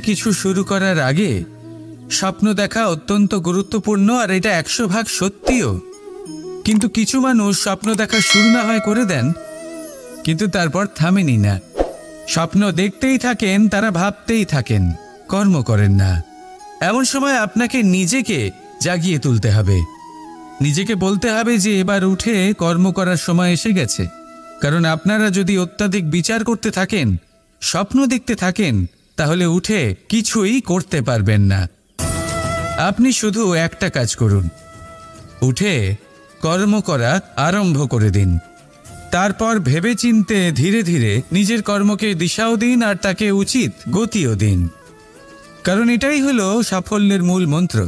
কিছু শুরু করার আগে স্বপ্ন দেখা অত্যন্ত গুরুত্বপূর্ণ, আর এটা 100% সত্যিও। কিন্তু কিছু মানুষ স্বপ্ন দেখা শুরু না হয় করে দেন, কিন্তু তারপর থামেনি না। স্বপ্ন দেখতেই থাকেন, তারা ভাবতেই থাকেন, কর্ম করেন না। এমন সময় আপনাকে নিজেকে জাগিয়ে তুলতে হবে, নিজেকে বলতে হবে যে এবার উঠে কর্ম করার সময় এসে গেছে। কারণ আপনারা যদি অত্যাধিক বিচার করতে থাকেন, স্বপ্ন দেখতে থাকেন, তাহলে উঠে কিছুই করতে পারবেন না। আপনি শুধু একটা কাজ করুন, উঠে কর্ম করা আরম্ভ করে দিন। তারপর ভেবেচিন্তে ধীরে ধীরে নিজের কর্মকে দিশাও দিন, আর তাকে উচিত গতিও দিন। কারণ এটাই হলো সাফল্যের মূল মন্ত্র।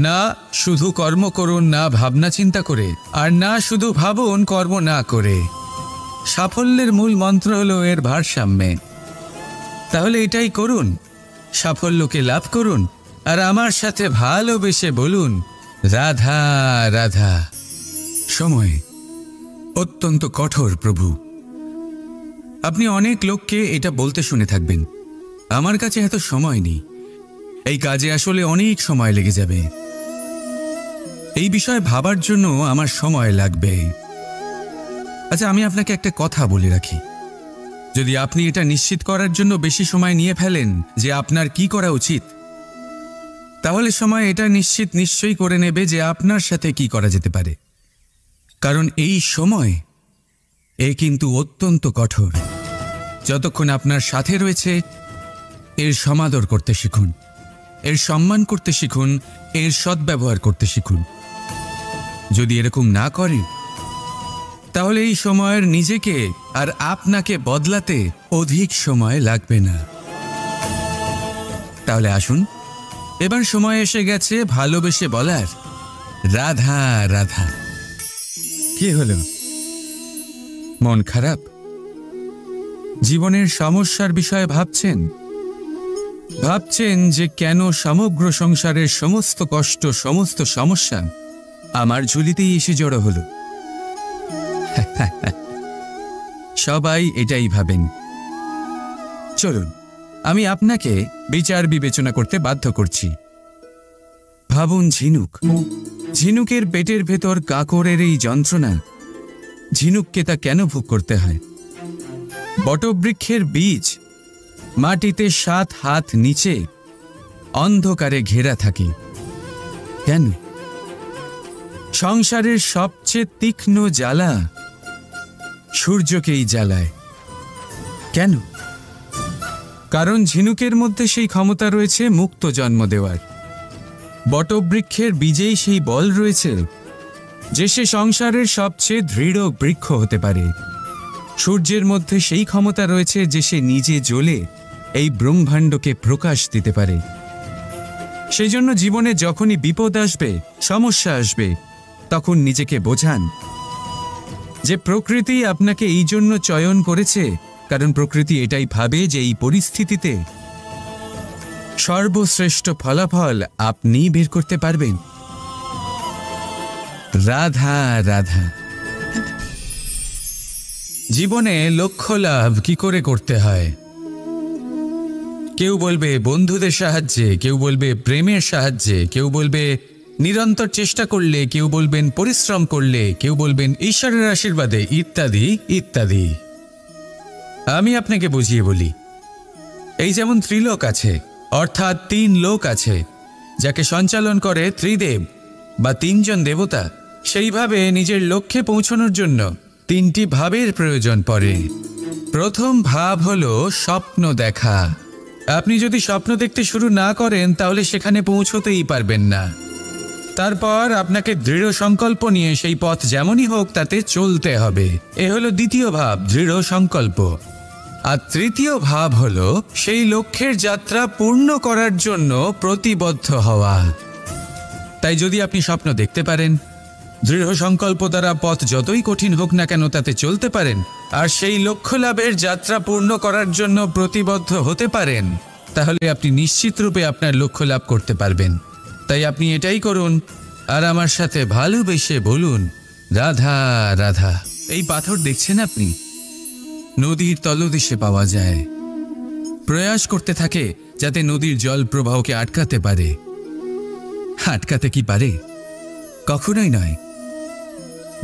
না শুধু কর্ম করুন না ভাবনা চিন্তা করে, আর না শুধু ভাবুন কর্ম না করে। সাফল্যের মূল মন্ত্র হলো এর ভারসাম্যে। তাহলে এটাই করুন, সাফল্যকে লাভ করুন, আর আমার সাথে ভালোবেসে বলুন রাধা রাধা। সময় অত্যন্ত কঠোর প্রভু। আপনি অনেক লোককে এটা বলতে শুনে থাকবেন, আমার কাছে এত সময় নেই, এই কাজে আসলে অনেক সময় লেগে যাবে, এই বিষয়ে ভাবার জন্য আমার সময় লাগবে। আচ্ছা, আমি আপনাকে একটা কথা বলে রাখি, যদি আপনি এটা নিশ্চিত করার জন্য বেশি সময় নিয়ে ফেলেন যে আপনার কি করা উচিত, তাহলে সময় এটা নিশ্চয়ই করে নেবে যে আপনার সাথে কি করা যেতে পারে। কারণ এই সময় কিন্তু অত্যন্ত কঠোর। যতক্ষণ আপনার সাথে রয়েছে এর সমাদর করতে শিখুন, এর সম্মান করতে শিখুন, এর সদ্ব্যবহার করতে শিখুন। যদি এরকম না করেন, তাহলে এই সময়ের নিজেকে আর আপনাকে বদলাতে অধিক সময় লাগবে না। তাহলে আসুন, এবার সময় এসে গেছে ভালোবেসে বলার রাধা রাধা। কি হলো, মন খারাপ? জীবনের সমস্যার বিষয়ে ভাবছেন যে কেন সমগ্র সংসারের সমস্ত কষ্ট, সমস্ত সমস্যা আমার ঝুলিতেই এসে জড়ো হলো। সবাই এটাই ভাবেন। চলুন, আমি আপনাকে বিচার বিবেচনা করতে বাধ্য করছি। ভাবুন ঝিনুকের পেটের ভেতর কাঁকড়ের এই যন্ত্রণা, ঝিনুককে তা কেন ভোগ করতে হয়? বটবৃক্ষের বীজ মাটিতে 7 হাত নিচে অন্ধকারে ঘেরা থাকে কেন? সংসারের সবচেয়ে তীক্ষ্ণ জ্বালা সূর্যকেই জ্বালায় কেন? কারণ ঝিনুকের মধ্যে সেই ক্ষমতা রয়েছে মুক্ত জন্ম দেওয়ার। বটবৃক্ষের বীজেই সেই বল রয়েছে যে সে সংসারের সবচেয়ে দৃঢ় বৃক্ষ হতে পারে। সূর্যের মধ্যে সেই ক্ষমতা রয়েছে যে সে নিজে জ্বলে এই ব্রহ্মাণ্ডকে প্রকাশ দিতে পারে। সেই জন্য জীবনে যখনই বিপদ আসবে, সমস্যা আসবে, তখন নিজেকে বোঝান যে প্রকৃতি আপনাকে এই জন্য চয়ন করেছে, কারণ প্রকৃতি এটাই ভাবে যে এই পরিস্থিতিতে সর্বশ্রেষ্ঠ ফলাফল আপনিই বের করতে পারবেন। রাধা রাধা। জীবনে লক্ষ্য লাভ কি করে করতে হয়? কেউ বলবে বন্ধুদের সাহায্যে, কেউ বলবে প্রেমের সাহায্যে, কেউ বলবে নিরন্তর চেষ্টা করলে, কেউ বলবেন পরিশ্রম করলে, কেউ বলবেন ঈশ্বরের আশীর্বাদে, ইত্যাদি ইত্যাদি। আমি আপনাকে বুঝিয়ে বলি, এই যেমন ত্রিলোক আছে, অর্থাৎ 3 লোক আছে, যাকে সঞ্চালন করে ত্রিদেব বা 3 জন দেবতা। সেইভাবে নিজের লক্ষ্যে পৌঁছানোর জন্য 3টি ভাবের প্রয়োজন পড়ে। প্রথম ভাব হলো স্বপ্ন দেখা। আপনি যদি স্বপ্ন দেখতে শুরু না করেন, তাহলে সেখানে পৌঁছতেই পারবেন না। তারপর আপনাকে দৃঢ় সংকল্প নিয়ে সেই পথ যেমনই হোক তাতে চলতে হবে। এ হলো দ্বিতীয় ভাব, দৃঢ় সংকল্প। আর তৃতীয় ভাব হলো সেই লক্ষ্যের যাত্রা পূর্ণ করার জন্য প্রতিবদ্ধ হওয়া। তাই যদি আপনি স্বপ্ন দেখতে পারেন, দৃঢ় সংকল্প দ্বারা পথ যতই কঠিন হোক না কেন তাতে চলতে পারেন, আর সেই লক্ষ্য লাভের যাত্রা পূর্ণ করার জন্য প্রতিবদ্ধ হতে পারেন, তাহলে আপনি নিশ্চিত রূপে আপনার লক্ষ্য লাভ করতে পারবেন। তাই আপনি এটাই করুন, আর আমার সাথে ভালোবেসে বলুন রাধা রাধা। এই পাথর দেখছেন আপনি, নদীর তলদেশে পাওয়া যায়। প্রয়াস করতে থাকে যাতে নদীর জল প্রবাহকে আটকাতে পারে। আটকাতে কি পারে? কখনোই নয়,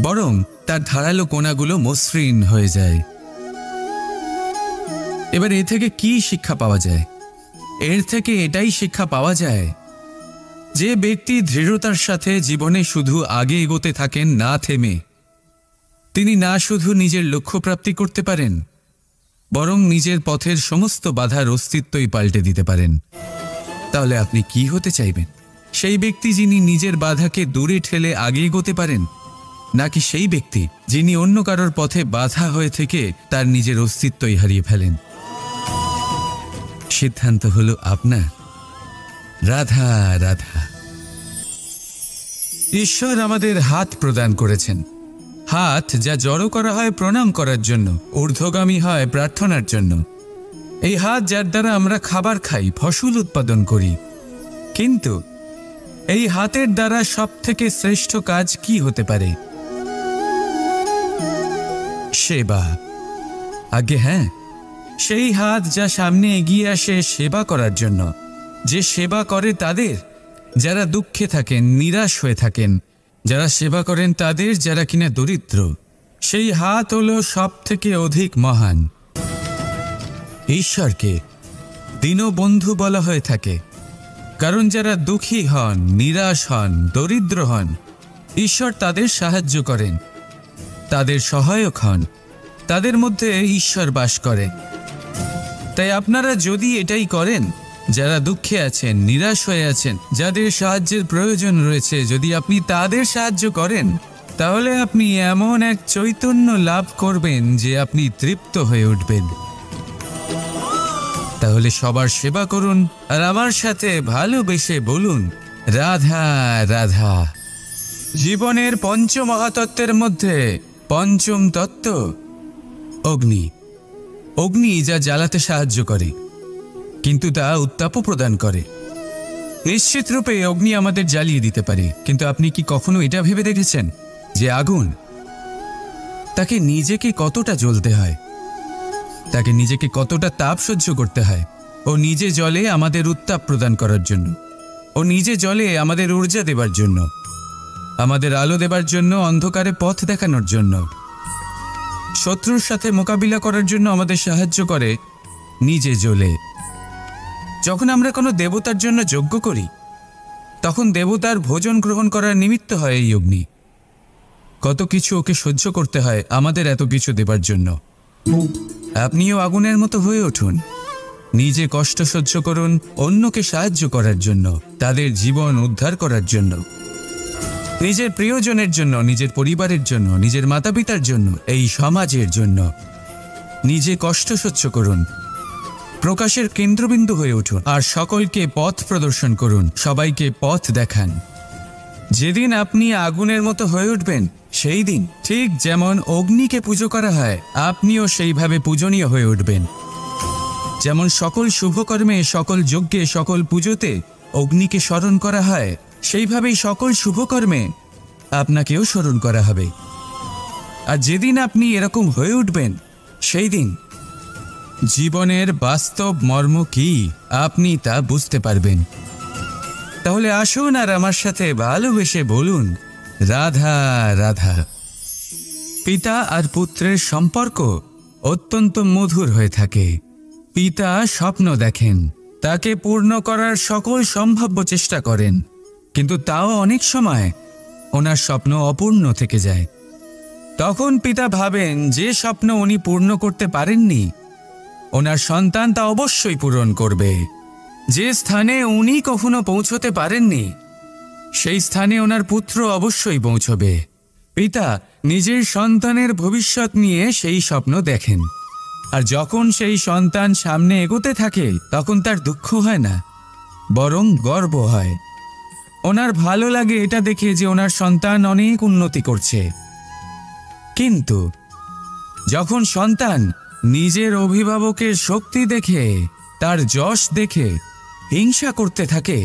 বরং তার ধারালো কোণাগুলো মসৃণ হয়ে যায়। এবার এ থেকে কি শিক্ষা পাওয়া যায়? এর থেকে এটাই শিক্ষা পাওয়া যায় যে ব্যক্তি দৃঢ়তার সাথে জীবনে শুধু আগে এগোতে থাকেন না থেমে, তিনি না শুধু নিজের লক্ষ্য প্রাপ্তি করতে পারেন, বরং নিজের পথের সমস্ত বাধার অস্তিত্বই পাল্টে দিতে পারেন। তাহলে আপনি কি হতে চাইবেন? সেই ব্যক্তি যিনি নিজের বাধাকে দূরে ঠেলে আগে এগোতে পারেন, নাকি সেই ব্যক্তি যিনি অন্য কারোর পথে বাধা হয়ে থেকে তার নিজের অস্তিত্বই হারিয়ে ফেলেন? সিদ্ধান্ত হলো আপনার। রাধা রাধা। ঈশ্বর আমাদের হাত প্রদান করেছেন, হাত যা জড়ো করা হয় প্রণাম করার জন্য, ঊর্ধ্বগামী হয় প্রার্থনার জন্য। এই হাত যার দ্বারা আমরা খাবার খাই, ফসল উৎপাদন করি। কিন্তু এই হাতের দ্বারা সবথেকে শ্রেষ্ঠ কাজ কি হতে পারে? সেবা। আগে হ্যাঁ, সেই হাত যা সামনে এগিয়ে আসে সেবা করার জন্য, যে সেবা করে তাদের যারা দুঃখে থাকেন, নিরাশ হয়ে থাকেন, যারা সেবা করেন তাদের যারা কিনা দরিদ্র, সেই হাত হলো সব থেকে অধিক মহান। ঈশ্বরকে দীনবন্ধু বলা হয়ে থাকে, কারণ যারা দুঃখী হন, নিরাশ হন, দরিদ্র হন, ঈশ্বর তাদের সাহায্য করেন, তাদের সহায়ক হন, তাদের মধ্যে ঈশ্বর বাস করে। তাই আপনারা যদি এটাই করেন, যারা দুঃখে আছেন, নিরাশ হয়ে আছেন, যাদের সাহায্যের প্রয়োজন রয়েছে, যদি আপনি তাদের সাহায্য করেন, তাহলে আপনি এমন এক চৈতন্য লাভ করবেন যে আপনি তৃপ্ত হয়ে উঠবেন। তাহলে সবার সেবা করুন আর আমার সাথে ভালোবেসে বলুন রাধা রাধা। জীবনের পঞ্চমহাতত্ত্বের মধ্যে পঞ্চম তত্ত্ব অগ্নি। অগ্নি যা জ্বালাতে সাহায্য করে, কিন্তু তা উত্তাপও প্রদান করে। নিশ্চিত রূপে অগ্নি আমাদের জ্বালিয়ে দিতে পারে, কিন্তু আপনি কি কখনো এটা ভেবে দেখেছেন যে আগুন, তাকে নিজেকে কতটা জ্বলতে হয়, তাকে নিজেকে কতটা তাপ সহ্য করতে হয়? ও নিজে জ্বলে আমাদের উত্তাপ প্রদান করার জন্য, ও নিজে জ্বলে আমাদের ঊর্জা দেবার জন্য, আমাদের আলো দেবার জন্য, অন্ধকারে পথ দেখানোর জন্য, শত্রুর সাথে মোকাবিলা করার জন্য আমাদের সাহায্য করে, নিজে জ্বলে। যখন আমরা কোনো দেবতার জন্য যজ্ঞ করি, তখন দেবতার ভোজন গ্রহণ করার নিমিত্ত হয় এই অগ্নি। কত কিছু ওকে সহ্য করতে হয় আমাদের এত কিছু দেবার জন্য। আপনিও আগুনের মতো হয়ে উঠুন, নিজে কষ্ট সহ্য করুন অন্যকে সাহায্য করার জন্য, তাদের জীবন উদ্ধার করার জন্য, নিজের প্রিয়জনের জন্য, নিজের পরিবারের জন্য, নিজের মাতা পিতার জন্য, এই সমাজের জন্য। নিজে কষ্ট সহ্য করুন, প্রকাশের কেন্দ্রবিন্দু হয়ে উঠুন আর সকলকে পথ প্রদর্শন করুন, সবাইকে পথ দেখান। যেদিন আপনি আগুনের মতো হয়ে উঠবেন, সেই দিন ঠিক যেমন অগ্নিকে পুজো করা হয়, আপনিও সেইভাবে পূজনীয় হয়ে উঠবেন। যেমন সকল শুভকর্মে, সকল যজ্ঞে, সকল পুজোতে অগ্নিকে স্মরণ করা হয়, সেইভাবেই সকল শুভকর্মে আপনাকেও স্মরণ করা হবে। আর যেদিন আপনি এরকম হয়ে উঠবেন, সেই দিন জীবনের বাস্তব মর্ম কি আপনি তা বুঝতে পারবেন। তাহলে আসুন আর আমার সাথে ভালোবেসে বলুন রাধা রাধা। পিতা আর পুত্রের সম্পর্ক অত্যন্ত মধুর হয়ে থাকে। পিতা স্বপ্ন দেখেন, তাকে পূর্ণ করার সকল সম্ভাব্য চেষ্টা করেন, কিন্তু তাও অনেক সময় ওনার স্বপ্ন অপূর্ণ থেকে যায়। তখন পিতা ভাবেন যে স্বপ্ন উনি পূর্ণ করতে পারেননি, ওনার সন্তান তা অবশ্যই পূরণ করবে। যে স্থানে উনি কখনো পৌঁছতে পারেননি, সেই স্থানে ওনার পুত্র অবশ্যই পৌঁছবে। পিতা নিজের সন্তানের ভবিষ্যৎ নিয়ে সেই স্বপ্ন দেখেন, আর যখন সেই সন্তান সামনে এগোতে থাকে, তখন তার দুঃখ হয় না, বরং গর্ব হয়। ওনার ভালো লাগে এটা দেখে যে ওনার সন্তান অনেক উন্নতি করছে। কিন্তু যখন সন্তান নিজের অভিভাবকের শক্তি দেখে, তার যশ দেখে হিংসা করতে থাকে,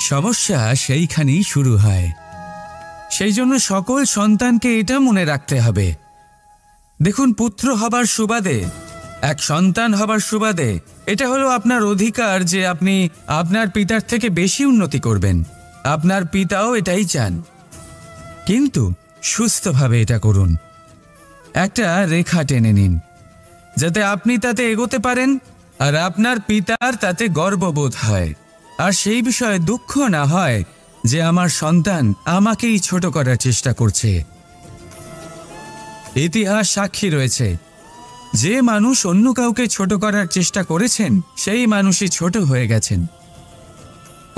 সমস্যা সেইখানেই শুরু হয়। সেই জন্য সকল সন্তানকে এটা মনে রাখতে হবে। দেখুন, পুত্র হবার সুবাদে, এক সন্তান হবার সুবাদে এটা হলো আপনার অধিকার যে আপনি আপনার পিতার থেকে বেশি উন্নতি করবেন। আপনার পিতাও এটাই চান, কিন্তু সুস্থভাবে এটা করুন। একটা রেখা টেনে নিন যাতে আপনি তাতে এগোতে পারেন আর আপনার পিতার তাতে গর্ববোধ হয়, আর সেই বিষয়ে দুঃখ না হয় যে আমার সন্তান আমাকেই ছোট করার চেষ্টা করছে। ইতিহাস সাক্ষী রয়েছে, যে মানুষ অন্য কাউকে ছোট করার চেষ্টা করেছেন সেই মানুষই ছোট হয়ে গেছেন।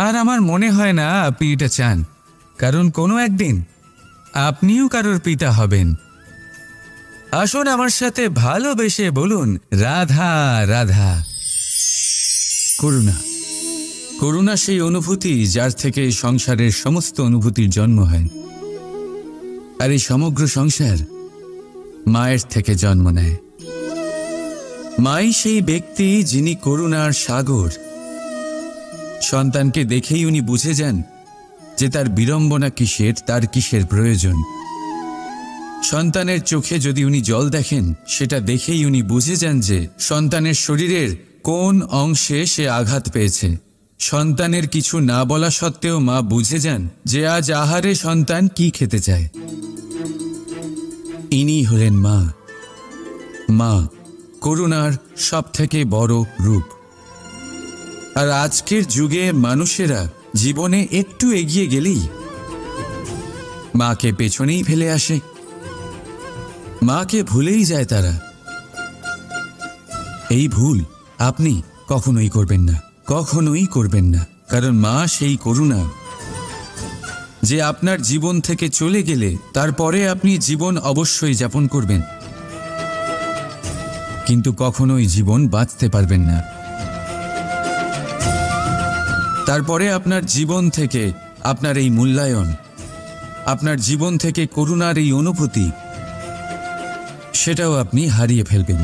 আর আমার মনে হয় না আপনি এটা চান, কারণ কোনো একদিন আপনিও কারোর পিতা হবেন। আসুন আমার সাথে ভালোবেসে বলুন, রাধা রাধা। করুণা, করুণা সেই অনুভূতি যার থেকে সংসারের সমস্ত অনুভূতির জন্ম হয়। আর এই সমগ্র সংসার মায়ের থেকে জন্ম নেয়। মাই সেই ব্যক্তি যিনি করুণার সাগর। সন্তানকে দেখেই উনি বুঝে যান যে তার বিড়ম্বনা কিসের, তার কিসের প্রয়োজন। সন্তানের চোখে যদি উনি জল দেখেন, সেটা দেখেই উনি বুঝে যান যে সন্তানের শরীরের কোন অংশে সে আঘাত পেয়েছে। সন্তানের কিছু না বলা সত্ত্বেও মা বুঝে যান যে আজ আহারে সন্তান কি খেতে চায়। ইনি হলেন মা। মা করুণার সবথেকে বড় রূপ। আর আজকের যুগে মানুষেরা জীবনে একটু এগিয়ে গেলেই মাকে পেছনেই ফেলে আসে, মাকে ভুলেই যায় তারা। এই ভুল আপনি কখনোই করবেন না, কখনোই করবেন না। কারণ মা সেই করুণা যে আপনার জীবন থেকে চলে গেলে তারপরে আপনি জীবন অবশ্যই যাপন করবেন, কিন্তু কখনোই জীবন বাঁচতে পারবেন না। তারপরে আপনার জীবন থেকে আপনার এই মূল্যায়ন, আপনার জীবন থেকে করুণার এই অনুভূতি, সেটাও আপনি হারিয়ে ফেলবেন।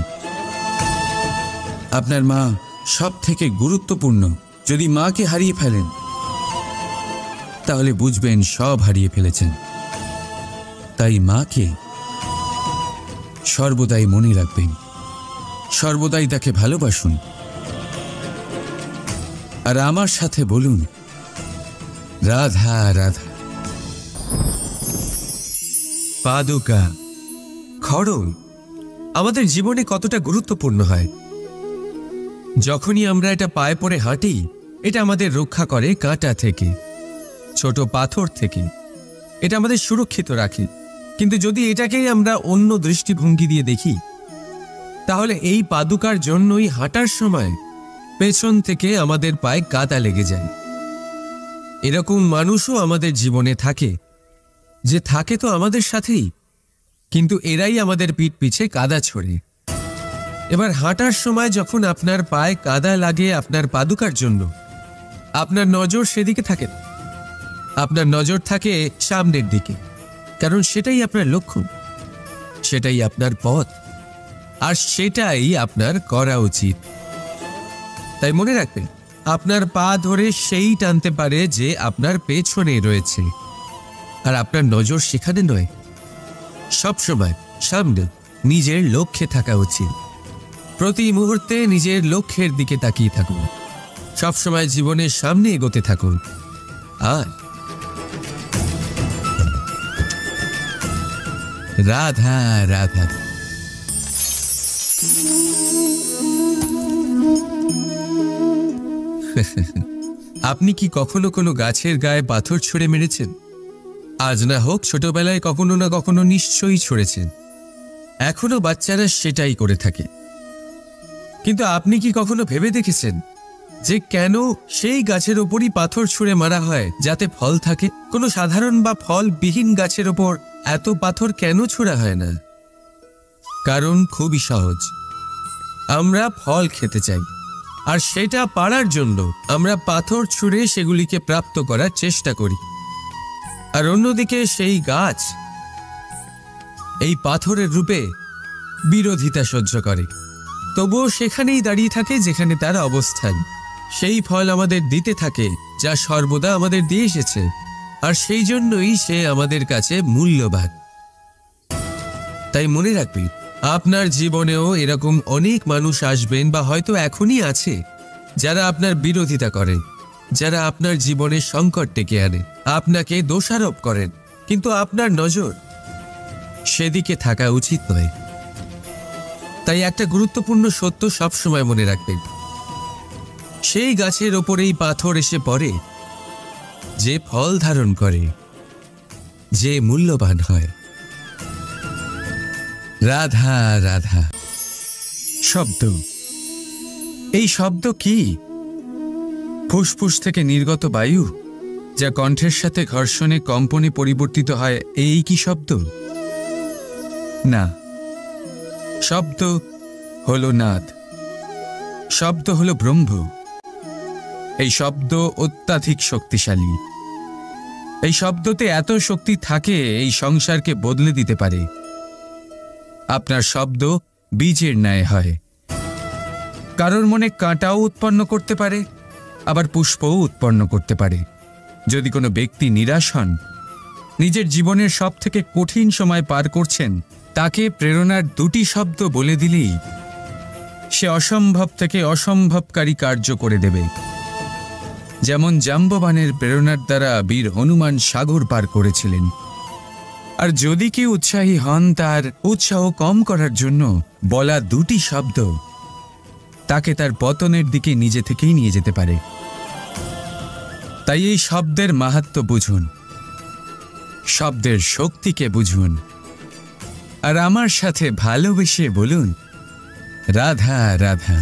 আপনার মা সব থেকে গুরুত্বপূর্ণ। যদি মাকে হারিয়ে ফেলেন তাহলে বুঝবেন সব হারিয়ে ফেলেছেন। তাই মাকে সর্বদাই মনে রাখবেন, সর্বদাই তাকে ভালোবাসুন। আর আমার সাথে বলুন, রাধা রাধা। পাদুকা, খড়ম আমাদের জীবনে কতটা গুরুত্বপূর্ণ হয়। যখনই আমরা এটা পায়ে পড়ে হাঁটি, এটা আমাদের রক্ষা করে কাঁটা থেকে, ছোট পাথর থেকে। এটা আমাদের সুরক্ষিত রাখে। কিন্তু যদি এটাকেই আমরা অন্য দৃষ্টিভঙ্গি দিয়ে দেখি, তাহলে এই পাদুকার জন্যই হাঁটার সময় পেছন থেকে আমাদের পায়ে কাদা লেগে যায়। এরকম মানুষও আমাদের জীবনে থাকে, যে থাকে তো আমাদের সাথেই, কিন্তু এরাই আমাদের পিঠ পিছে কাদা ছড়ে। এবার হাঁটার সময় যখন আপনার পায়ে কাদা লাগে আপনার পাদুকার জন্য, আপনার নজর সেদিকে থাকে না, আপনার নজর থাকে সামনের দিকে। কারণ সেটাই আপনার লক্ষ্য, সেটাই আপনার পথ, আর সেটাই আপনার করা উচিত। তাই মনে রাখবেন, আপনার পা ধরে সেই টানতে পারে যে আপনার পেছনে রয়েছে, আর আপনার নজর সেখানে নয়। সবসময় সামনে নিজের লক্ষ্যে থাকা উচিত। প্রতি মুহূর্তে নিজের লক্ষ্যের দিকে তাকিয়ে থাকুন। সবসময় জীবনের সামনে এগোতে থাকুন। আর রাধা রাধা। আপনি কি কখনো কোনো গাছের গায়ে পাথর ছুঁড়ে মেরেছেন? আজ না হোক, ছোটবেলায় কখনো না কখনো নিশ্চয়ই ছুঁড়েছেন। এখনো বাচ্চারা সেটাই করে থাকে। কিন্তু আপনি কি কখনো ভেবে দেখেছেন যে কেন সেই গাছের ওপরই পাথর ছুঁড়ে মারা হয় যাতে ফল থাকে? কোনো সাধারণ বা ফলবিহীন গাছের ওপর এত পাথর কেন ছোড়া হয় না? কারণ খুবই সহজ, আমরা ফল খেতে চাই, আর সেটা পারার জন্য আমরা পাথর ছুঁড়ে সেগুলিকে প্রাপ্ত করার চেষ্টা করি। আর অন্যদিকে সেই গাছ এই পাথরের রূপে বিরোধিতা সহ্য করে, তবুও সেখানেই দাঁড়িয়ে থাকে যেখানে তার অবস্থান। সেই ফল আমাদের দিতে থাকে যা সর্বদা আমাদের দিয়ে এসেছে। আর সেই জন্যই সে আমাদের কাছে মূল্যবান। তাই মনে রাখবেন, আপনার জীবনেও এরকম অনেক মানুষ আসবেন বা হয়তো এখনই আছে, যারা আপনার বিরোধিতা করেন, যারা আপনার জীবনে সংকট ডেকে আনে, আপনাকে দোষারোপ করেন, কিন্তু আপনার নজর সেদিকে থাকা উচিত নয়। তাই একটা গুরুত্বপূর্ণ সত্য সবসময় মনে রাখবেন, সেই গাছের ওপরেই পাথর এসে পড়ে যে ফল ধারণ করে, যে মূল্যবান হয়। রাধা রাধা। শব্দ, এই শব্দ কি? ফুসফুস থেকে নির্গত বায়ু, যা কণ্ঠের সাথে ঘর্ষণে কম্পনে পরিবর্তিত হয়, এই কি শব্দ? না, শব্দ হলো নাদ, শব্দ হলো ব্রহ্ম। এই শব্দ অত্যাধিক শক্তিশালী। এই শব্দতে এত শক্তি থাকে, এই সংসারকে বদলে দিতে পারে। আপনার শব্দ বীজের ন্যায় হয়, কারোর মনে কাঁটাও উৎপন্ন করতে পারে, আবার পুষ্পও উৎপন্ন করতে পারে। যদি কোনো ব্যক্তি নিরাশ হন, নিজের জীবনের সব থেকে কঠিন সময় পার করছেন, তাকে প্রেরণার দুটি শব্দ বলে দিলেই সে অসম্ভব থেকে অসম্ভবকারী কার্য করে দেবে। যেমন জাম্ববানের প্রেরণার দ্বারা বীর হনুমান সাগর পার করেছিলেন। আর যদি কেউ উৎসাহী হন, তার উৎসাহ কম করার জন্য বলা দুটি শব্দ তাকে তার পতনের দিকে নিজে থেকেই নিয়ে যেতে পারে। তাই এই শব্দের মাহাত্ম্য বুঝুন, শব্দের শক্তিকে বুঝুন, আর আমার সাথে ভালোবেসে বলুন রাধা রাধা।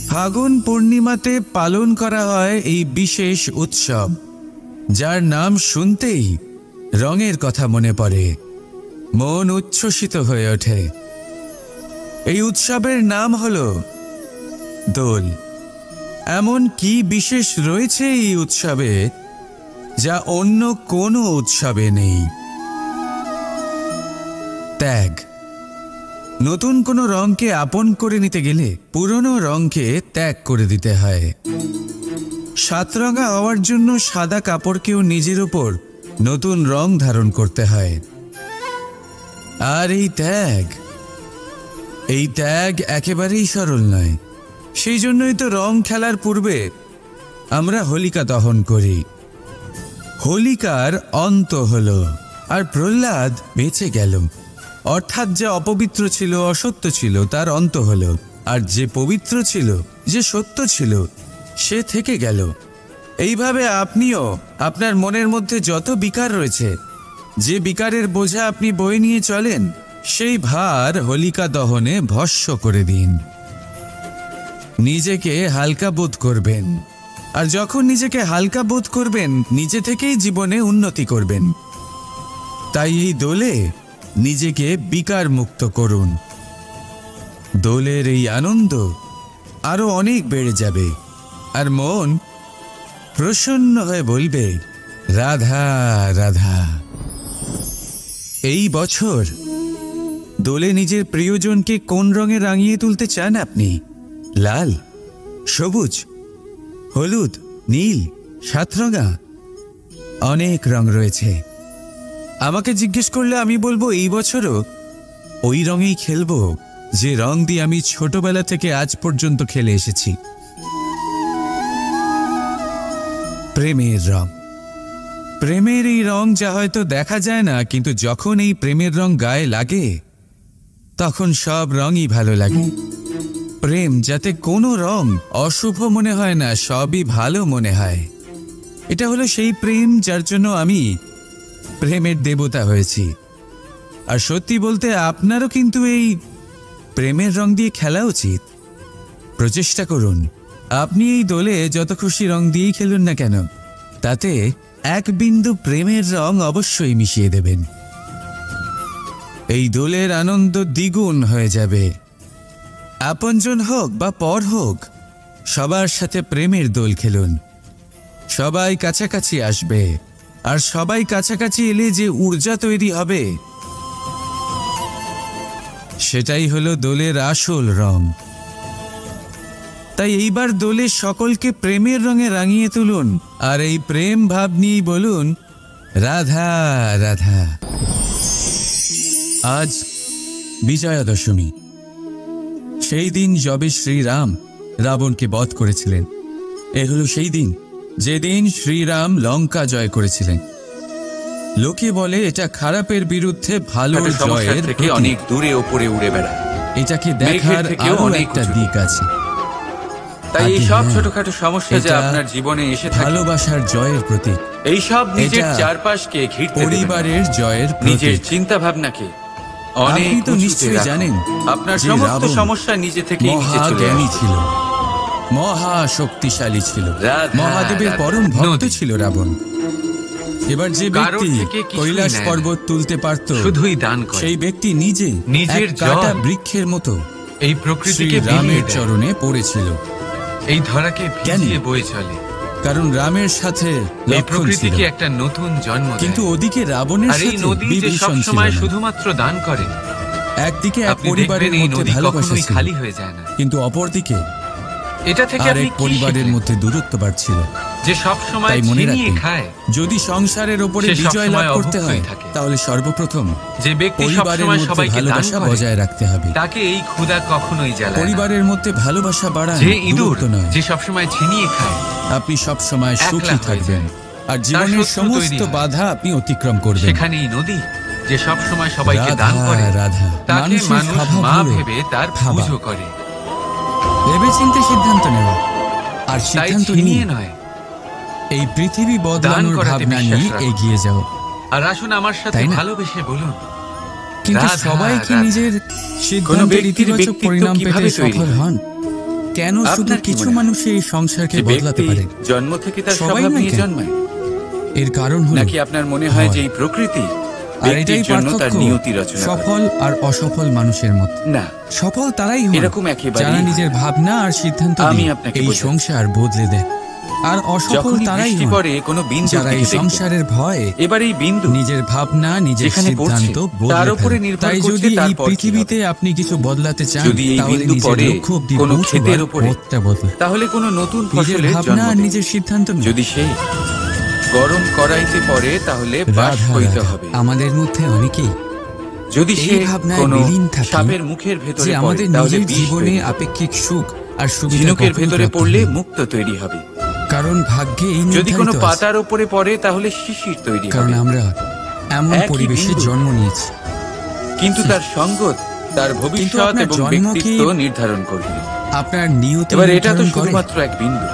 ফাগুন পূর্ণিমাতে পালন করা হয় এই বিশেষ উৎসব, যার নাম শুনতেই রঙের কথা মনে পড়ে, মন উচ্ছ্বসিত হয়ে ওঠে। এই উৎসবের নাম হলো দোল। এমন কি বিশেষ রয়েছে এই উৎসবে, যা অন্য কোনো উৎসবে নেই? ত্যাগ। নতুন কোনো রঙকে আপন করে নিতে গেলে পুরনো রঙকে ত্যাগ করে দিতে হয়। সাতরঙা হওয়ার জন্য সাদা কাপড়কেও নিজের উপর নতুন রং ধারণ করতে হয়। আর এই ত্যাগ একেবারেই সরল নয়। সেই জন্যই তো রং খেলার পূর্বে আমরা হোলিকা দহন করি। হোলিকার অন্ত হলো, আর প্রহ্লাদ বেঁচে গেল। অর্থাৎ যে অপবিত্র ছিল, অসত্য ছিল, তার অন্ত হলো, আর যে পবিত্র ছিল, যে সত্য ছিল, সে থেকে গেল। এইভাবে আপনিও আপনার মনের মধ্যে যত বিকার রয়েছে, যে বিকারের বোঝা আপনি বয়ে নিয়ে চলেন, সেই ভার হোলিকা দহনে ভস্ম করে দিন। নিজেকে হালকা বোধ করবেন, আর যখন নিজেকে হালকা বোধ করবেন, নিজে থেকেই জীবনে উন্নতি করবেন। তাই এই দোলে নিজেকে বিকার মুক্ত করুন। দোলের এই আনন্দ আরো অনেক বেড়ে যাবে, আর মন প্রসন্ন হয়ে বলবে রাধা রাধা। এই বছর দোলে নিজের প্রিয়জনকে কোন রঙে রাঙিয়ে তুলতে চান আপনি? লাল, সবুজ, হলুদ, নীল, সাতরঙা, অনেক রং রয়েছে। আমাকে জিজ্ঞেস করলে আমি বলবো এই বছরও ওই রঙেই খেলবো যে রং দিয়ে আমি ছোটবেলা থেকে আজ পর্যন্ত খেলে এসেছি, প্রেমের রং। প্রেমের এই রং যা হয়তো দেখা যায় না, কিন্তু যখন এই প্রেমের রং গায়ে লাগে, তখন সব রঙই ভালো লাগে। প্রেম যাতে কোনো রং অশুভ মনে হয় না, সবই ভালো মনে হয়। এটা হলো সেই প্রেম যার জন্য আমি প্রেমের দেবতা হয়েছি। আর সত্যি বলতে আপনারও কিন্তু এই প্রেমের রং দিয়ে খেলা উচিত। প্রচেষ্টা করুন, আপনি এই দোলে যত খুশি রং দিয়েই খেলুন না কেন, তাতে এক বিন্দু প্রেমের রং অবশ্যই মিশিয়ে দেবেন। এই দোলের আনন্দ দ্বিগুণ হয়ে যাবে। আপনজন হোক বা পর হোক, সবার সাথে প্রেমের দোল খেলুন। সবাই কাছাকাছি আসবে, আর সবাই কাছাকাছি এলে যে ঊর্জা তৈরি হবে, সেটাই হলো দোলের আসল রং। তাই এইবার দোলে সকলকে প্রেমের রঙে রাঙিয়ে তুলুন, আর এই প্রেম ভাব নিয়েই বলুন রাধা রাধা। আজ বিজয়া দশমী, সেই দিন যবে শ্রীরাম রাবণকে বধ করেছিলেন। এ হলো সেই দিন যেদিন শ্রীরাম লঙ্কা জয় করেছিলেন। লোকে বলে এটা খারাপের বিরুদ্ধে ভালোর জয়ের থেকে প্রতীক। অনেক দূরে ওপরে উড়ে বেড়ায়, এটাকে দেখার থেকেও আরো অনেক একটা উঁচু। দিক আছে। তাই এই আগে সব হ্যাঁ, ছোটখাটো সমস্যা যে এটা আপনার জীবনে এসে থাকে, ভালোবাসার জয়ের প্রতীক, এই সব নিজের এটা চারপাশকে ঘিরতে দেবেন না। পরিবারের জয়ের নিজের প্রতীক। চিন্তা ভাবনাকে অনেক আপনি তো উঁচুতে নিশ্চয়ই রাখুন। জানেন আপনার যে সমস্ত রাবণ সমস্যা নিজে থেকেই নিচে চলে মহাজ্ঞানী আসবে। ছিল, মহা শক্তিশালী ছিল, রাধা, মহাদেবের রাধা। পরম ভক্ত নদী। ছিল রাবণ। এবার যে কারোর ব্যক্তি থেকে কিছুই কৈলাস নেয় না। পর্বত তুলতে পারত, শুধুই দান করে। সেই ব্যক্তি নিজে নিজের এক কাটা জল বৃক্ষের মতো এই প্রকৃতিকে শ্রীরামের বিলিয়ে দেয়। চরণে পড়েছিল। এই ধরাকে ভিজিয়ে বয়ে চলে। কারণ রামের সাথে এই লক্ষণ ছিল, প্রকৃতিকে একটা নতুন জন্ম দেয়। কিন্তু ওদিকে রাবণের আর এই সাথে নদী যে বিভীষণ ছিল সবসময় না। শুধুমাত্র দান করে, একদিকে এক আপনি পরিবারের দেখবেন এই মধ্যে নদী ভালোবাসা কখনোই ছিল, খালি হয়ে যায় না। কিন্তু অপরদিকে এটা থেকে আপনি আরেক কি পরিবারের শিখলেন? মধ্যে দূরত্ব বাড়ছিল। যে সব সময় তাই মনে ছিনিয়ে রাখবেন, খায়, যদি সংসারের উপরে সে বিজয় লাভ সবসময় করতে হয়, অভুক্তই থাকে। তাহলে সর্বপ্রথম যে ব্যক্তি পরিবারের সবসময় মধ্যে সবাইকে দান ভালোবাসা করে, বজায় রাখতে হবে। তাকে এই ক্ষুধা কখনোই জ্বালায় না। পরিবারের মধ্যে ভালোবাসা বাড়ায়, যে ইঁদুর দূরত্ব নয়। যে সবসময় ছিনিয়ে খায়, আপনি সব সময় একলা সুখী হয়ে থাকবেন, যায়। আর জীবনের শত্রু সমস্ত তৈরি হয়। বাধা আপনি অতিক্রম করবেন। সেখানেই নদী যে সব সময় সবাইকে রাধা, দান করে, রাধা। তাকে মানুষের মানুষ স্বভাব মা হলো ভেবে তার ভাবা। পুজো করে। ভেবেচিন্তে সিদ্ধান্ত নেওয়া, আর তাই সিদ্ধান্ত ছিনিয়ে নিয়ে নয়। এই পৃথিবী বদলানোর করাতে ভাবনা বিশ্বাস নিয়ে রাখুন। এগিয়ে যাও। আর আসুন আমার সাথে তাই না? ভালোবেসে বলুন কিন্তু রাধা, সবাই কি রাধা। নিজের কোনো সিদ্ধান্তের ব্যক্তির ইতিবাচক ব্যক্তিত্ব পরিণাম পেতে কিভাবে তৈরি সফল হয়? হন? কেন শুধু আপনার কি কিছু মনে হয়? মানুষ এই সংসারকে যে বদলাতে ব্যক্তি পারে? জন্ম থেকে তার সবাই স্বভাব নয় নিয়ে কেন? জন্মায়, এর কারণ হলো নাকি আপনার মনে হয় যে এই প্রকৃতি আর ব্যক্তির এটাই জন্য তার পার্থক্য নিয়তি রচনা করে? সফল আর অসফল মানুষের মধ্যে। না, সফল তারাই হন এরকম একেবারেই যারা হয়। নিজের ভাবনা আর সিদ্ধান্ত আমি নিয়ে আপনাকে এই বোঝাচ্ছি। সংসার বদলে দেয়। আর অসফল যখনই তারাই বৃষ্টি হন পড়ে কোনো বিন্দু যারা এই সংসারের ভয়ে এবার এই বিন্দু নিজের ভাবনা, নিজের যেখানে সিদ্ধান্ত পড়ছে, তার বদলে উপরে ফেলে। নির্ভর তাই করছে যদি এই তারপর কি পৃথিবীতে আপনি কিছু বদলাতে চান, যদি এই তাহলে বিন্দু নিজের পড়ে লক্ষ্য অবধি কোনো পৌঁছবার ক্ষেতের উপরে, পথটা বদলে। তাহলে কোনো নতুন নিজের ফসলের ভাবনা জন্ম আর দেবে। নিজের সিদ্ধান্ত নিন। যদি সে গরম কড়াইতে পড়ে তাহলে বাস রাধা, হইতে রাধা। হবে। আমাদের মধ্যে অনেকেই যদি এই সে ভাবনায় কোনো বিলীন থাকেন সাপের মুখের যে ভেতরে পড়ে আমাদের তাহলে নিজের বিষ জীবনে তৈরি হবে। আপেক্ষিক সুখ আর সুবিধা ঝিনুকের কখনো ভেতরে প্রাপ্ত পড়লে হয় না। মুক্ত তৈরি হবে। কারণ ভাগ্যে এই যদি কোনো নির্ধারিত আছে। পাতার উপরে পড়ে তাহলে শিশির তৈরি কারণ হবে। আমরা এমন একই পরিবেশে বিন্দু। জন্ম নিয়েছি, কিন্তু তার সঙ্গত তার ভবিষ্যৎ আপনার এবং জন্ম কি ব্যক্তিত্ব নির্ধারণ করবে। আপনার নিয়তি এবার এটা তো নির্ধারণ করে। শুধুমাত্র এক বিন্দু,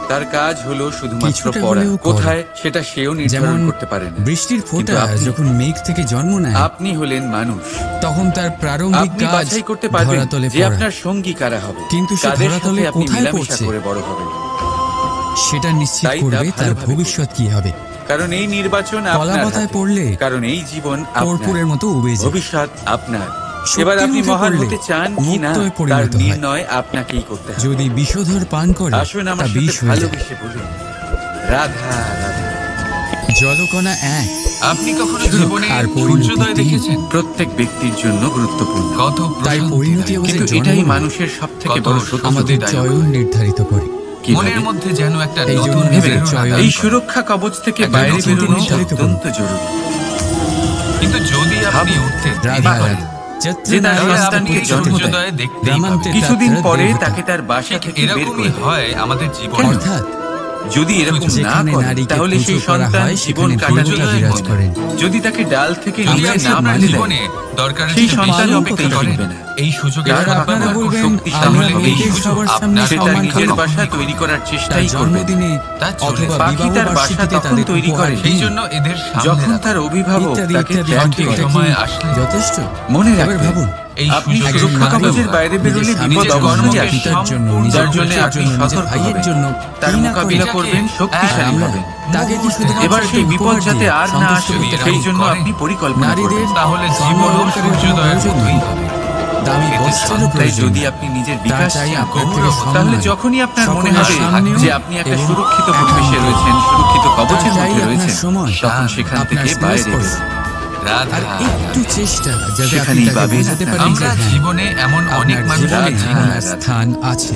তার কাজ হলো শুধুমাত্র কিছুটা পড়া। হলেও করে। কোথায় সেটা সেও নির্ধারণ যেমন করতে পারে না। বৃষ্টির ফোঁটা কিন্তু আপনি- যখন মেঘ থেকে জন্ম নেয়, আপনি হলেন মানুষ, তখন তার প্রারম্ভিক আপনি কাজ বাছাই করতে পারবেন ধরাতলে যে পড়া। আপনার সঙ্গী কারা হবে, কিন্তু সে কাদের ধরাতলে সাথে আপনি কোথায় মেলামেশা পড়ছে? করে বড় হবেন। সেটা নিশ্চিত তাই তা করবে তার ভালোভাবে ভবিষ্যৎ কি হবে। কারণ এই নির্বাচন আপনার কলাপাতায় হাতে। পড়লে কারণ এই জীবন আপনার, কর্পূরের মতো উবে যায়। ভবিষ্যৎ আপনার। সত্যি এবার আপনি মুখে মহান পড়লে হতে চান কি না মুক্তোয় তার পরিণত হয়। নির্ণয় আপনাকেই করতে হবে। যদি বিষধর পান করে আসুন তা আমার বিষ সাথে হয়ে যায়। ভালোবেসে বলুন রাধা রাধা। জলকণা এক, আপনি কখনো শুধু জীবনে আর পরিণতি সূর্যোদয় তিন। দেখেছেন? প্রত্যেক ব্যক্তির জন্য গুরুত্বপূর্ণ, কত তাই প্রশান্তি পরিণতি দেয়। আমাদের কিন্তু জন্ম এটাই নয়, মানুষের সব থেকে কত বড় আমাদের সত্যি। চয়ন নির্ধারিত করে। মনের মধ্যে যেন একটা এই নতুন জন্য ভেবে প্রেরণা চয়ন দান এই করে। সুরক্ষা কবচ থেকে একটা বাইরে নতুন বেরোনো নির্ধারিত করুন। অত্যন্ত জরুরি। কিন্তু যদি আপনি ভাবুন, উঠতে দেরি রাধা করেন, যত্র যে তার নারী তাহলে সন্তানকে আপনি জন্ম দেয়, সূর্যোদয় দেখতেই গ্রামান্তে পাবেন। কিছুদিন তাত্রা পরে দেবতা। তাকে তার বাসা ঠিক থেকে বের করে এরকমই দেয়। হয় আমাদের জীবনে। অর্থাৎ যদি এরকম না যেখানে করে নারীকে তাহলে পুজো সেই করা সন্তান হয় জীবন সেখানে কাটাতে দেবতা বিরাজ পারবে না। করেন। যদি তাকে ডাল থেকে যদি নিচে আপনি না আপনার ফেলে দেয়, জীবনে দরকারের সেই চেয়ে সন্তান বেশি অপেক্ষা অপেক্ষা করেন, করবে না। এই সুযোগে যার আপনারা আপনারা বলবেন, শক্তিশালী আমরা হবে, মেয়েকে এই সবার সুযোগ সামনে আপনার সে তার সম্মান নিজের খাওয়াবো। বাসা তৈরি করার তার চেষ্টাই করবে। জন্মদিনে তা চলে অথবা যায়। পাখি বিবাহ তার বাসা বার্ষিকীতে তখন তাদের তৈরি উপহার করে। দিন। সেই জন্য এদের সামনে যখন রাখা। তার অভিভাবক ইত্যাদি তাকে ইত্যাদি ত্যাগ অন্তে করে। এটা কি সময় আসলে যথেষ্ট? মনে এবার রাখবেন, ভাবুন, এই আপনি সুযোগের সুরক্ষা নারী কবচের বাইরে বেরোলে নিজের বিপদ স্বামীর অবশ্যই কর্মকে আসবে। পিতার জন্য, নিজের যার জন্য পুত্রের আপনি জন্য, নিজের সতর্ক ভাইয়ের হবেন। জন্য তার কি না মোকাবিলা করে। করবেন, এটাকে শক্তিশালী আমরা হবেন। তাকে কি শুধুমাত্র এবার সেই একটা বিপদ উপহার যাতে দিয়ে আর না সন্তুষ্ট আসে করতে সেই পারি? জন্য করেন, আপনি পরিকল্পনা নারীদের করবেন। তাহলে স্বর্ণ জীবনও অলংকারের কোনো সূর্যোদয়ের প্রয়োজন মতোই নেই। হবে। দামি এতে বস্ত্রেরও শান্তি। তাই প্রয়োজন যদি নেই। আপনি নিজের তার বিকাশ চাই চান, আপনার থেকে গৌরব, সম্মান। তাহলে যখনই আপনার মনে সকলের হবে সামনেও যে আপনি একটা এবং সুরক্ষিত একান্তে। পরিবেশে রয়েছেন, সুরক্ষিত কবচের তার চাই মধ্যে আপনার রয়েছেন, সময়, তখন সেখান আপনার থেকে বাইরে স্পর্শ। বেরোন। রাধা আর একটু চেষ্টা যাতে আপনি সেখানেই তাকে পাবেন বোঝাতে আপনার পারেন যে আমরা হ্যাঁ, জীবনে এমন অনেক আপনার মানুষ জীবনে রাধা, আপনার রাধা। স্থান আছে।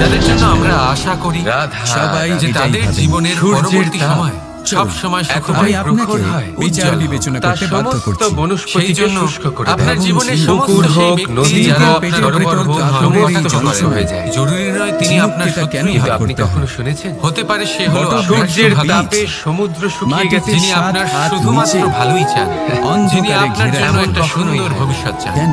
যাদের জন্য আমরা আশা করি সবাই যে এটাই তাদের ভাবেন। জীবনের সূর্যের পরবর্তী তাপ। সময় সব সময় আমি সুখময় আপনাকে প্রখর হয়, বিচার উজ্জ্বল। বিবেচনা তার করতে বাধ্য সমস্ত করছি। সেই বনস্পতিকে জন্য শুষ্ক করে আপনার দেয়। জীবনের এবং সমস্ত পুকুর সেই হোক, ব্যক্তি নদী যারা হোক, আপনার সরোবর উপর হোক, ভ্রমণ সমস্ত করতে ধ্বংস পারে। হয়ে যায়। জরুরি নয় তিনি ঝিনুককে আপনার তা কেন শত্রুই ভয় হয়। আপনি করতে কখনো হয়? শুনেছেন হতে পারে সে হলো বট আপনার সূর্যের বীজ। তাপে সমুদ্র শুকিয়ে মাটিতে গেছে? যিনি 7 আপনার হাত শুধুমাত্র নিচে ভালোই চান, যিনি অন্ধকারে আপনার ঘেরা জন্য এমন একটা কখনোই সুন্দর হয়। ভবিষ্যৎ চান। দেন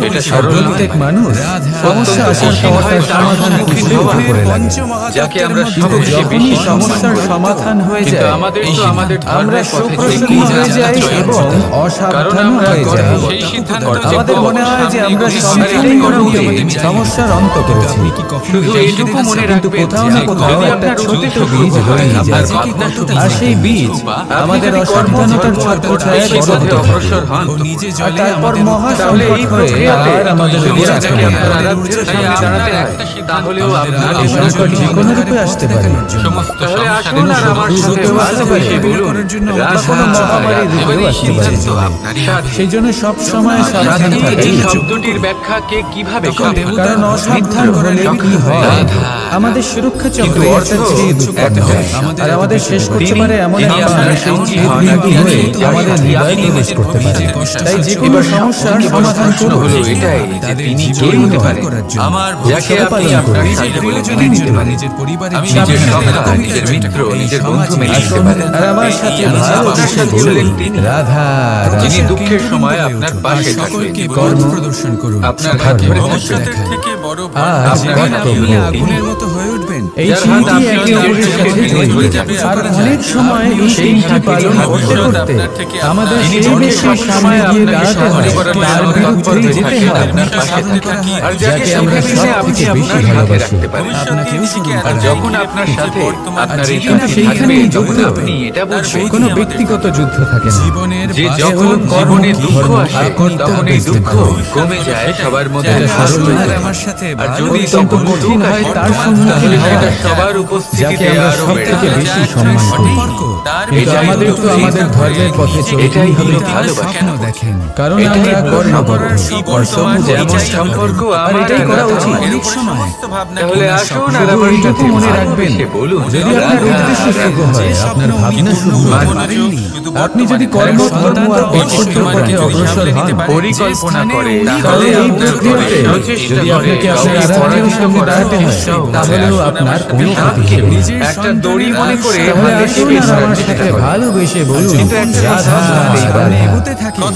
এটা সরল নয়। প্রত্যেক মানুষ সমস্যা আসার কঠিন পর হয়, তার তার সমাধান সম্মুখীন খুঁজতে হওয়া। করে লাগে। যাকে আমরা কিন্তু সবচেয়ে যখনই বেশি সমস্যার সমাধান হয়ে কিন্তু যায়, আমাদের তো আমাদের আমরা ধর্মের পথে সুপ্রসন্ন থেকেই হয়ে যাত্রা যাই চয়ন এবং করতে হবে। কারণ অসাবধান আমরা হয়ে যাই। সেই সিদ্ধান্ত যে আমাদের মনে হয় যে আমরা সমাধানই করা উচিত, সমস্যার অন্ত করেছি। শুধু এইটুকু মনে কিন্তু রাখবেন কোথাও যে না কোথাও যদি একটা আপনার ছোট্ট উদ্দেশ্য বীজ হয়, রয়ে যায়। আর ভাবনা শুধু আর সেই বীজ আপনি আমাদের যদি অসাবধানতার ছত্রছায়ায় বড় হতে অগ্রসর হন। ও নিজে আর জলে তারপর আমাদের তাহলে এই মহাসংকট হয়ে প্রক্রিয়াতে আর আমাদের যদি উপর যাকে আক্রমণ আপনার করে। আরাধ্যের সামনে দাঁড়াতে হয়, তাহলেও আপনার এই সংকট যে কোনো রূপে আসতে পারে। সমস্ত তাহলে আসুন সংসারের আর আমার শুধু সাথে রূপেও আসতে পারে। ভালোবেসে বলুন, করার জন্য রাধা, বা কোনো মহামারীর রাধা। রূপেও আসতে পারে। সিদ্ধান্ত আপনারই হবে। সেই জন্য সব সময় সাবধান এই থাকাই উচিত। শব্দটির ব্যাখ্যা কে কিভাবে তখন করবে? দেবতা কারণ অসাবধান হলে কি হয়, আমাদের সুরক্ষা চক্রে অর্থ একটা ছিদ্র উৎপন্ন হয়। আর আমাদের শেষ করতে পারে এমন তিনি একটা আপনার মানসিক এমন ছিদ্র ভাবনা হয়ে দিয়ে আমাদের আপনি হৃদয়ে আপনি প্রবেশ করতে পারে। তাই যে কোনো এবার সমস্যার সবথেকে বড় সমাধান প্রশ্ন করুন। হলো এটাই যে তাদের তিনি জীবন কে হতে উদ্ধার পারেন? করার জন্য। আমার যাকে ভরসা আপনি পালন আপনার করুন। সাথে নিজের বলে প্রয়োজনের নিতে জন্য, পারেন। নিজের পরিবারের আমি জন্য, নিজের নিজের সন্তান, এরকমই নিজের একটা মিত্র, এই নিজের সমাজে বন্ধু মেনে নিতে আসুন, পারেন। আর আমার সাথে এই ভালোবেসে আপনার সাথে বলুন, হলেন তিনি। রাধা যিনি রাধা। দুঃখের সময় আপনার পাশে থাকবেন। সকলকে কর্ম, পথ প্রদর্শন করুন, আপনার সবার হাত ধরে ভবিষ্যতের থাকবেন। থেকে বড় আজ যেদিন কর্তব্য। আপনি আগুনের মতো হয়ে উঠবেন, এই যার হাত সিঁড়িটি আপনি একে নিজের অপরের চোখে সাথে ধরে ধরে থাকবেন। আর অনেক সময় এই সিঁড়িটি পালন করতে করতে আমাদের সেই বেশি সামনে গিয়ে দাঁড়াতে হয়, তার বিরুদ্ধেই যেতে হয়। আপনার পাশে থাকেন। আর যাকে যাকে আমরা সুখে দিনে সব আপনি থেকে বেশি আপনার হাতে ভালোবাসি। রাখতে পারেন। আপনাকেও শুরু আর করুন। যখন আপনার সাথে আপনার এই যেদিন সাথী সেইখানেই থাকবে, যুদ্ধ তখন হবে। আপনি এটা বুঝবেন কোনো ব্যক্তিগত যুদ্ধ থাকে না। জীবনের যে বাস্তব যখন জীবনে দুঃখ ধর্ম, আসে, কর্তব্য তখন এই দুঃখ বুঝতে কমে যায় সবার মধ্যে। এটা আসুন সরল আর নয়। আমার সাথে আর যদি অত্যন্ত তখন কঠিন দুঃখ হয় আসে, তার সম্মুখীন তাহলে হওয়া, এটা সবার যাকে উপস্থিতিতে আমরা আরো সব বেড়ে থেকে যায়। বেশি সম্মান করি। কিন্তু এটাই আমাদের তো হলো আমাদের ধর্মের পথে চলতেই এটাই হবে। হলো ভালোবাসা। স্বপ্ন দেখেন, কারণ এটাই আমরা হলো কর্মকর্তা, বর্তমান যেমন সম্পর্ক আর আমার এটাই আর করা রাধার উচিত। অনেক সময় তাহলে আসুন আর শুধু আমার এইটুকু সাথে মনে ভালোবেসে রাখবেন, বলুন, যদি আপনার রাধা, উদ্দেশ্য শুভ হয়, আপনার ভাবনা শুভ হয়। আপনি যদি কর্মধর্ম আর কর্তব্য পথে অগ্রসর হন, পরিকল্পনা করে, তাহলে এই আপনার প্রক্রিয়াতে প্রচেষ্টা যদি করে আপনাকে আপনার কাউকে আরাধ্যের পরাজিত সামনে করার দাঁড়াতে হয়, চেষ্টাও করে। তাহলেও আপনার কোনো ক্ষতি হবে না। নিজের একটা দড়ি মনে করে তাহলে হাতে আসুন চেপে আর ধরার আমার চেষ্টা সাথে করে। ভালোবেসে বলুন, কিন্তু একটা রাধা কথা আপনার রাধা। এগোতে থাকি, তখন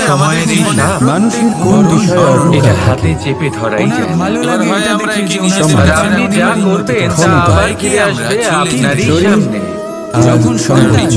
সময়ের এই নাম, মানুষের কোন বিষয়ে এটা অহংকার হাতে চেপে ধরাই ওনার যায়। ভালো লাগে এটা দেখে যে ওনার সম্মান। আর আপনি যা করবেন তা আবার ফিরে আসবে আপনারই সামনে। যখন সন্তান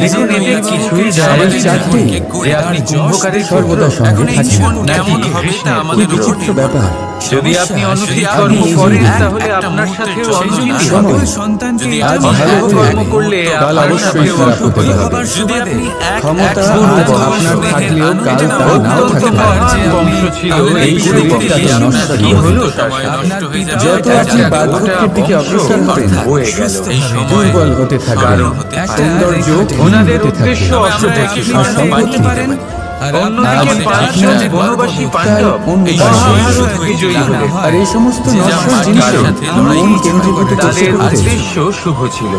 দেখুন, এতে কিছুই যায় সবাই আসে না চাকরি, যে আপনি কুম্ভকারের সর্বদা পুত্র, সঙ্গে থাকি না। নাকি কৃষ্ণের কি পুত্র। বিচিত্র ব্যাপার। যদি আপনি অনুচিত আপনি কর্ম এই করেন, জীবনে তাহলে আপনার সাথেও অনুচিত সময়। হবে। সন্তানকে আজ এটা ভালো বোঝাতে হলে কর্ম হবে। করলে কাল আপনার অবশ্যই সাথেও খারাপ হতে অনুচিত পারে। হবে। যদি আপনি ক্ষমতা এক আজ বছর আপনার ধরে থাকলেও আপনি কাল যেটা তার নাও অত্যন্ত থাকতে পারে। মহান বংশ ছিল, তাহলে এই এই পরিবর্তনটা পরিবর্তনটা তো নষ্ট কি হবে। হলো তার সাথে? আপনার পিতা যত আপনি বার্ধক্যের দিকে অগ্রসর হবেন, হয়ে গেল। দুর্বল হতে থাকবেন, সৌন্দর্য ওনাদের হতে থাকবে। উদ্দেশ্য অষ্টপতি আর সম্পত্তি পারেন, আর অন্যদিকে আজ পাঁচজন আপনার বনবাসী পাণ্ডব অন্য মহাভারত বিজয়ী হলেন। আর এই সমস্ত নশ্বর জিনিস মন কেন্দ্রীভূত করতে তাদের করতে উদ্দেশ্য শুভ ছিল।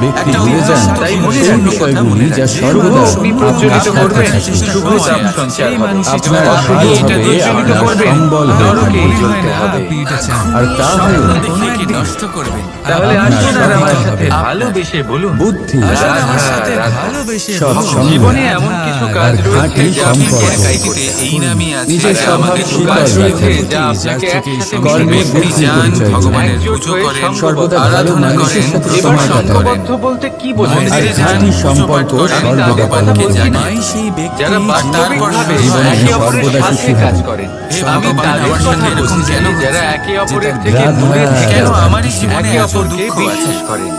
ব্যক্তি ভুলে যান তাই মনে সেই রাখবেন, বিষয়গুলি যা শুভ সর্বদা অগ্নি প্রজ্বলিত আপনার করবেন, সাথে থাকে। শুভ চাপ সঞ্চার হবে। আপনার অশুভ ভালো অগ্নি হবে, প্রজ্বলিত আপনার করবেন, সম্বল হয়ে নরকে থাকবে। জ্বলতে হবে। আর তা হলো নষ্ট করবেন। তাহলে আপনার আসুন আর আমার সফল সাথে হবে। ভালোবেসে বলুন, বুদ্ধি, আসুন আমার রাধা, সাথে রাধা। ভালোবেসে সৎ বলুন। সঙ্গ, জীবনে এমন কিছু কাজ আর রয়েছে খাঁটি যা আপনাকে সম্পর্ক। একাই করতে হবে। এই নামই আছে নিজের আর স্বভাব আমাদের শীতল কাজ রয়েছে রাখেন। যা আপনাকে একসাথে কর্মে মিশে বুদ্ধি যান, পরিচয় ভগবানের একজোট পুজো হয়ে করেন, সর্বদা ভালো আরাধনা মানুষের করেন। সাথে এবার সময় কাটান। সংঘবদ্ধ বলতে কি বোঝেন? আর খাঁটি সম্পর্ক সর্বদা পালন বলছি করুন। না। যারা বাস্তবিকভাবে জীবনে একে অপরের সর্বদা সাথে সুখী কাজ হন। করেন। হে আমি ভগবান, তাদের আমার কথা সাথে এরকম বলছি কেন যারা হচ্ছে? একে অপরের যেটা থেকে রাধা, দূরে থেকে কেন আমারই জীবনে একে এত অপরকে দুঃখ আছে? বিশ্বাস করেন।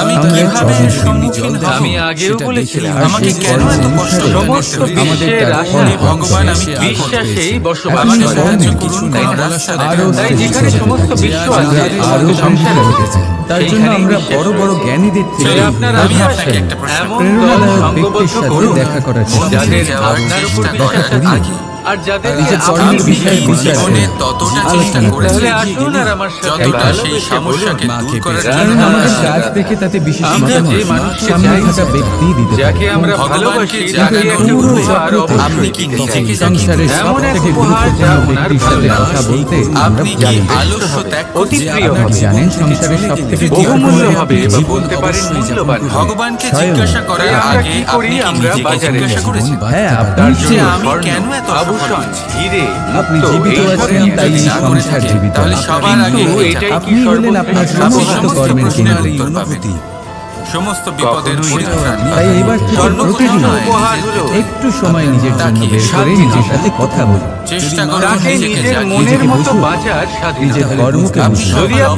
আমি আমরা কিভাবে চরম সম্মুখীন হব? আমি আগেও বলেছিলাম, আর আমাকে সেই কেন এত কর্ম কষ্ট অনুসারে সমস্ত আমাদের বিশ্বের তার আশা ফল ভগবান, আমি কি বিশ্বাসেই বসবাস আপনি করেন। সাহায্য করুন, তাই না? রাস্তা আরো দেখান। তাই যেখানে সমস্ত বিশ্ব আমরা আছে, আরো সংসার গম্ভীর হতে চাই। তার জন্য সেইখানেই আমরা বিশ্বাস বড় বড় রয়েছে। জ্ঞানীদের থেকে তাই আপনার আমি আশপাশে আপনাকে একটা প্রশ্ন এমন করি। দল প্রেরণাদায়ক সঙ্গবদ্ধ ব্যক্তির সাথে করুন দেখা করার চেষ্টা যাদের করুন। যাওয়ার আপনার উপর চেষ্টা বিশ্বাস করার আছে আগে আর যাদেরকে নিজের আপনি কর্মের আমি বিষয়ে এই বিচার জীবনে করুন। ততটা আলোচনা চেষ্টা করুন। করেছি তাহলে আসুন আর আমার সাথে যতটা সেই ভালোবেসে সমস্যাকে বলুন, দূর করার রাধা, কারণ আমাদের রাধা। কাজ দেখে তাতে বিশেষ আমরা মতামত যে মানুষকে সামনে চাই, থাকা ব্যক্তি দিতে যাকে পারে। আমরা ভগবানকে ভালোবাসি জাগানো তাকে একটা পুরো উপহার জগতে আপনি কি নিজেকে সংসারের সব এমন এক থেকে উপহার যা গুরুত্বপূর্ণ ওনার ব্যক্তির সাথে ভালো কথা বলতে আমরা আপনি কি জানি। আলস্য ত্যাগ অতি করছেন? প্রিয় আপনারা হবে। জানেন সংসারের সব থেকে বহুমূল্য হবে বা জীবন বলতে পারেন অবশ্যই মূল্যবান হবে। ভগবানকে স্বয়ং। জিজ্ঞাসা করার তাই আমরা আগে কি করি? আপনি কি আমরা নিজেকে বাজারে জিজ্ঞাসা যাই। করেছেন? হ্যাঁ, তার আপনার জন্য যে আমি স্বর্ণ, কেন এত আভূষণ, অসফল? হিরে, আপনি মুক্তো, জীবিত এই আছেন, সব তাই নিয়ে এই যদি সংসার না জীবিত। তাহলে সবার আগে কিন্তু এটা। এটাই কি আপনি হলেন আপনার সর্বশ্রেষ্ঠ সমস্ত উপহার? কর্মের প্রশ্নের কেন্দ্র। উত্তর পাবেন। সমস্ত বিপদের কখনোই পরিত্রাণ না। তাই এবার থেকে প্রতিদিন উপহার হলো একটু সময় নিজের জন্য তাকিয়ে বের করে শান্তি নিজের পাবেন। সাথে কথা বলুন। চেষ্টা করুন তাকে নিজেকে নিজের জাগিয়ে মনের নিজেকে মতো বুঝুন। বাঁচার নিজের স্বাধীনতা। কর্মকে আপনি বুঝুন। যদি আপনি